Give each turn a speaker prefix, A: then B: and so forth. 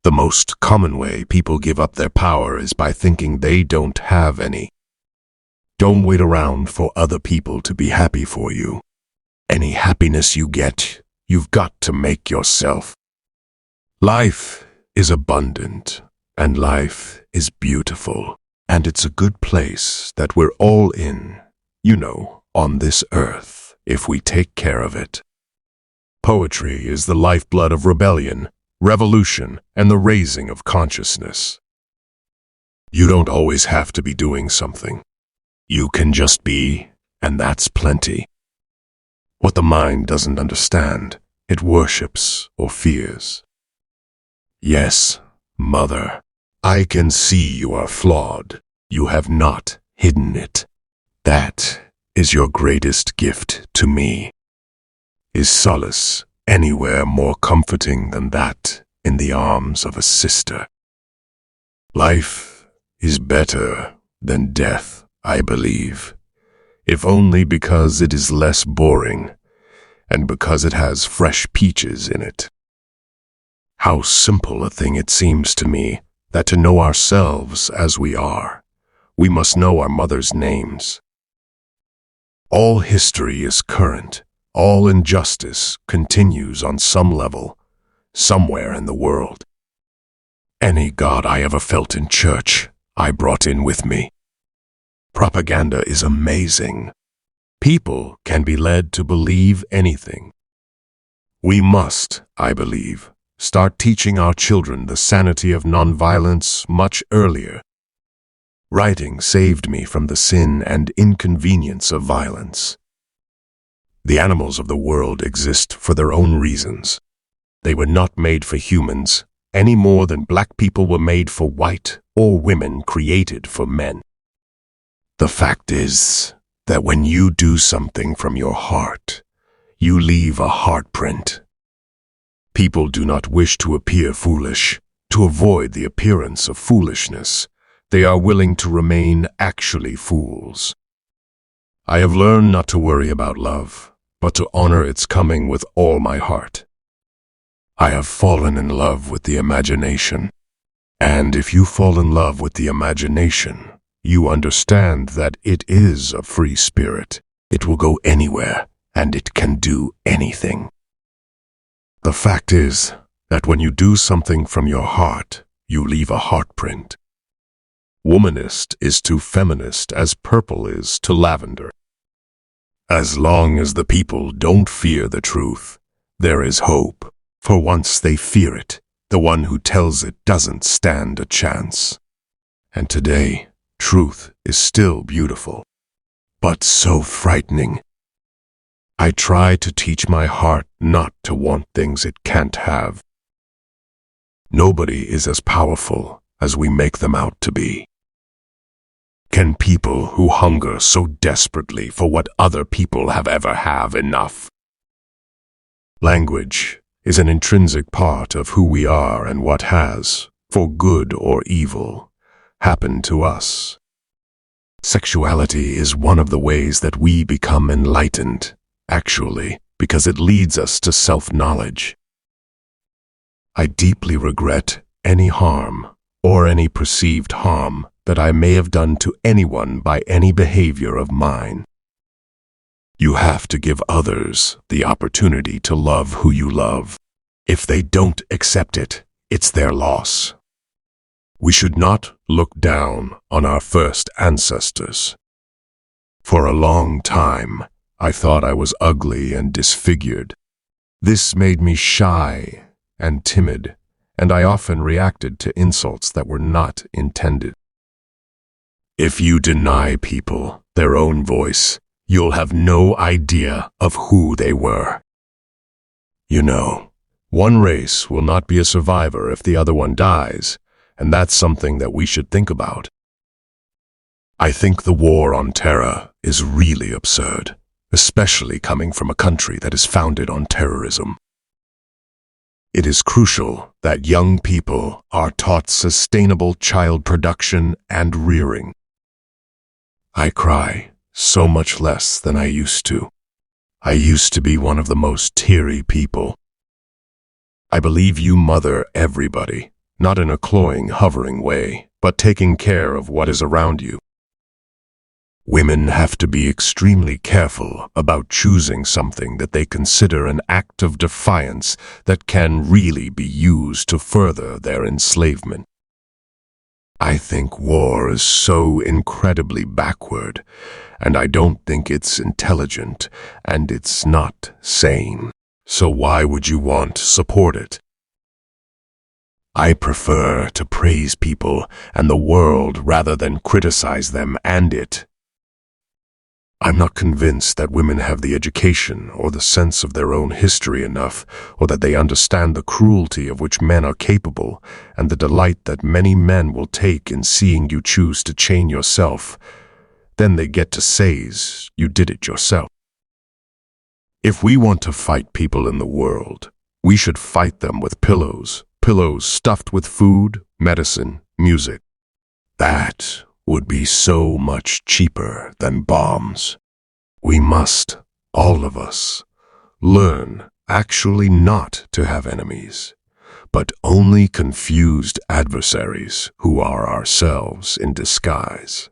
A: The most common way people give up their power is by thinking they don't have any. Don't wait around for other people to be happy for you. Any happiness you get, you've got to make yourself. Life is abundant, and life is beautiful, and it's a good place that we're all in, on this earth, if we take care of it. Poetry is the lifeblood of rebellion, revolution, and the raising of consciousness. You don't always have to be doing something. You can just be, and that's plenty. What the mind doesn't understand, it worships or fears. Yes, Mother, I can see you are flawed. You have not hidden it. That is your greatest gift to me. Is solace anywhere more comforting than that in the arms of a sister? Life is better than death, I believe, if only because it is less boring and because it has fresh peaches in it. How simple a thing it seems to me that to know ourselves as we are, we must know our mother's names. All history is current. All injustice continues on some level, somewhere in the world. Any God I ever felt in church, I brought in with me. Propaganda is amazing. People can be led to believe anything. We must, I believe, start teaching our children the sanity of nonviolence much earlier. Writing saved me from the sin and inconvenience of violence. The animals of the world exist for their own reasons. They were not made for humans, any more than black people were made for white or women created for men. The fact is that when you do something from your heart, you leave a heartprint. People do not wish to appear foolish. To avoid the appearance of foolishness, they are willing to remain actually fools. I have learned not to worry about love, but to honor its coming with all my heart. I have fallen in love with the imagination. And if you fall in love with the imagination, you understand that it is a free spirit. It will go anywhere, and it can do anything. The fact is that when you do something from your heart, you leave a heartprint. Womanist is to feminist as purple is to lavender. As long as the people don't fear the truth, there is hope. For once they fear it, the one who tells it doesn't stand a chance. And today, truth is still beautiful, but so frightening. I try to teach my heart not to want things it can't have. Nobody is as powerful as we make them out to be. Can people who hunger so desperately for what other people have enough? Language is an intrinsic part of who we are and what has, for good or evil, happened to us. Sexuality is one of the ways that we become enlightened, actually, because it leads us to self-knowledge. I deeply regret any harm or any perceived harm that I may have done to anyone by any behavior of mine. You have to give others the opportunity to love who you love. If they don't accept it, it's their loss. We should not look down on our first ancestors. For a long time, I thought I was ugly and disfigured. This made me shy and timid, and I often reacted to insults that were not intended. If you deny people their own voice, you'll have no idea of who they were. One race will not be a survivor if the other one dies, and that's something that we should think about. I think the war on terror is really absurd, especially coming from a country that is founded on terrorism. It is crucial that young people are taught sustainable child production and rearing. I cry so much less than I used to. I used to be one of the most teary people. I believe you mother everybody, not in a cloying, hovering way, but taking care of what is around you. Women have to be extremely careful about choosing something that they consider an act of defiance that can really be used to further their enslavement. I think war is so incredibly backward, and I don't think it's intelligent, and it's not sane. So why would you want to support it? I prefer to praise people and the world rather than criticize them and it. I'm not convinced that women have the education or the sense of their own history enough, or that they understand the cruelty of which men are capable, and the delight that many men will take in seeing you choose to chain yourself. Then they get to say's, you did it yourself. If we want to fight people in the world, we should fight them with pillows stuffed with food, medicine, music. That would be so much cheaper than bombs. We must, all of us, learn actually not to have enemies, but only confused adversaries who are ourselves in disguise.